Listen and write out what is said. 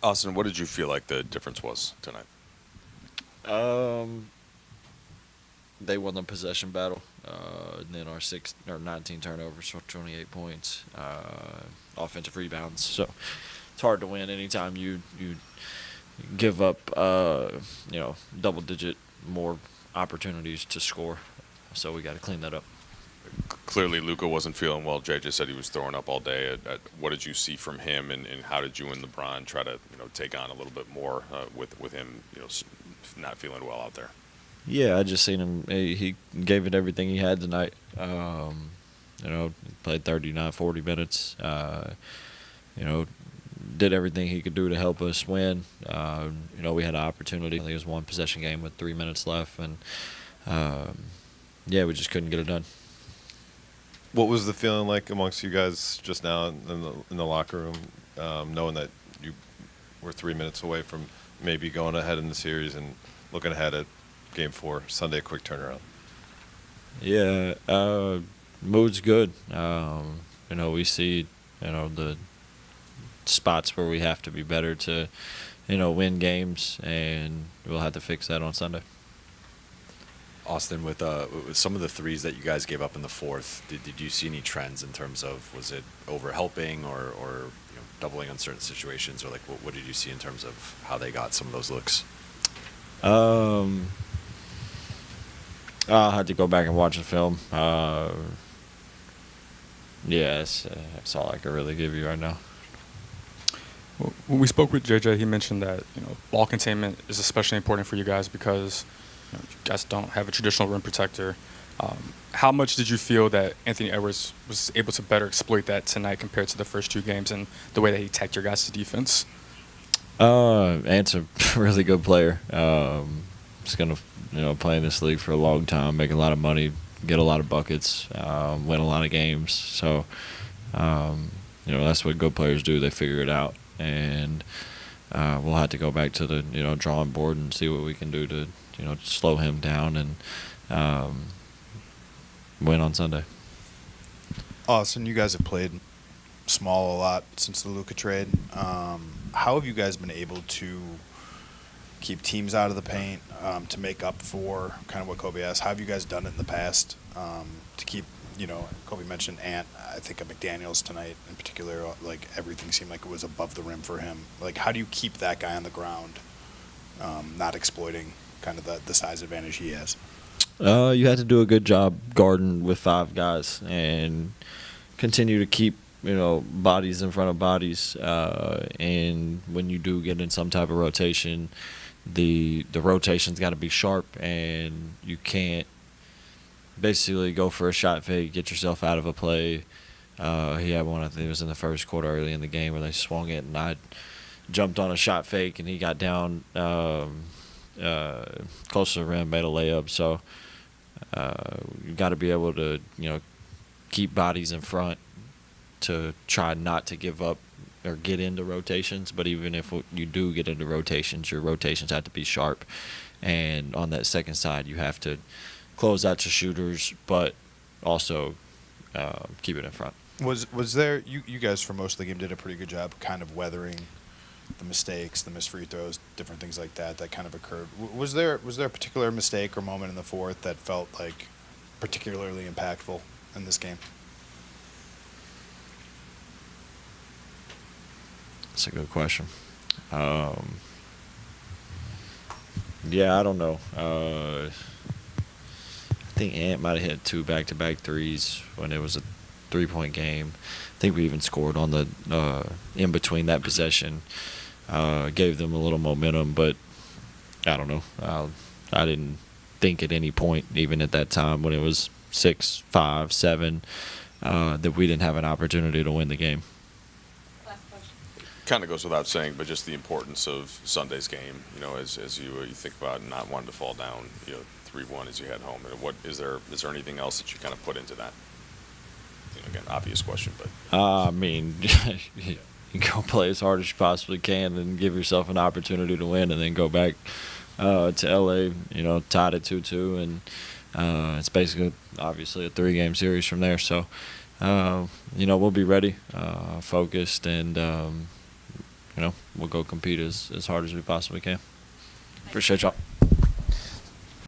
Austin, what did you feel like the difference was tonight? Um, they won the possession battle. And then our 19 turnovers for 28 points, offensive rebounds. So it's hard to win anytime you give up double digit more opportunities to score. So we got to clean that up. Clearly, Luka wasn't feeling well. Jay just said he was throwing up all day. What did you see from him, and how did you and LeBron try to take on a little bit more with him not feeling well out there? Yeah, I just seen him. He gave it everything he had tonight. Played 39, 40 minutes. You know, did everything he could do to help us win. We had an opportunity. I think it was one possession game with 3 minutes left, and we just couldn't get it done. What was the feeling like amongst you guys just now in the locker room, knowing that you were 3 minutes away from maybe going ahead in the series and looking ahead at Game 4 Sunday, quick turnaround? Yeah, mood's good. We see the spots where we have to be better to win games, and we'll have to fix that on Sunday. Austin, with some of the threes that you guys gave up in the fourth, did you see any trends in terms of, was it over helping or doubling on certain situations, or like what did you see in terms of how they got some of those looks? I'll have to go back and watch the film. That's all I can really give you right now. Well, when we spoke with JJ, he mentioned that ball containment is especially important for you guys because you guys don't have a traditional rim protector. How much did you feel that Anthony Edwards was able to better exploit that tonight compared to the first two games and the way that he attacked your guys' defense? Ant's a really good player. He's gonna play in this league for a long time, make a lot of money, get a lot of buckets, win a lot of games. So that's what good players do. They figure it out, and we'll have to go back to the drawing board and see what we can do to slow him down and win on Sunday. Austin, you guys have played small a lot since the Luka trade. How have you guys been able to keep teams out of the paint, to make up for kind of what Kobe asked? How have you guys done it in the past, to keep, Kobe mentioned Ant, I think of McDaniels tonight in particular, like everything seemed like it was above the rim for him. Like, how do you keep that guy on the ground, not exploiting kind of the size advantage he has? You had to do a good job guarding with 5 guys and continue to keep bodies in front of bodies. And when you do get in some type of rotation, the rotation's got to be sharp, and you can't basically go for a shot fake, get yourself out of a play. He had one, I think it was in the first quarter early in the game, where they swung it, and I jumped on a shot fake, and he got down close to the rim, made a layup. So you got to be able to keep bodies in front to try not to give up or get into rotations. But even if you do get into rotations, your rotations have to be sharp. And on that second side, you have to close out your shooters, but also keep it in front. Was there, you guys for most of the game did a pretty good job kind of weathering the mistakes, the missed free throws, different things like that kind of occurred. Was there a particular mistake or moment in the fourth that felt like particularly impactful in this game? That's a good question. I don't know. I think Ant might have hit 2 back-to-back threes when it was a 3-point game. I think we even scored on the in between that possession. Gave them a little momentum, but I don't know. I didn't think at any point, even at that time when it was 6, 5, 7, that we didn't have an opportunity to win the game. Kind of goes without saying, but just the importance of Sunday's game. As you think about not wanting to fall down, 3-1 as you head home. And what is there anything else that you kind of put into that? Again, obvious question, but I mean, you go play as hard as you possibly can and give yourself an opportunity to win, and then go back to LA, tied at 2-2, and it's basically obviously a 3-game series from there. So, we'll be ready, focused, and we'll go compete as hard as we possibly can. Appreciate y'all.